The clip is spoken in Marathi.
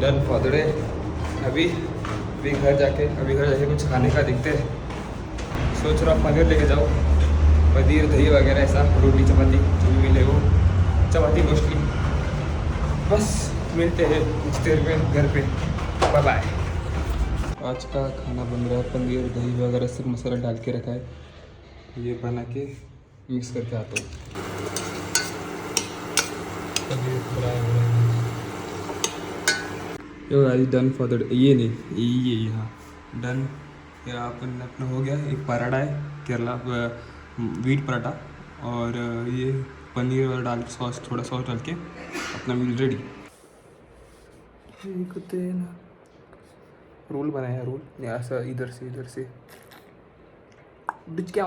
Done for the day. अभी घर जाके कुछ खाने का देखते हैं। सोच रहा हूँ पनीर लेके जाओ, पनीर दही वगैरह ऐसा, रोटी चपाती जो भी मिले वो, चपाती मोस्टली। बस मिलते हैं कुछ देर में घर पे। Bye bye. आज का खाना बन रहा है, पनीर दही वगैरह सब मसाला डाल के रखा है, ये बना के मिक्स करके आता हूँ। पनीर फ्राई हो रहा है। ये डन फॉर द, ये नहीं ये यहाँ डन। या अपन अपना हो गया। एक पराठा है केरला वीट पराठा, और ये पनीर और डाल सॉस, थोड़ा सॉस डाल के अपना मील रेडी। रोल बनाया, रोल यहाँ से इधर से डिच क्या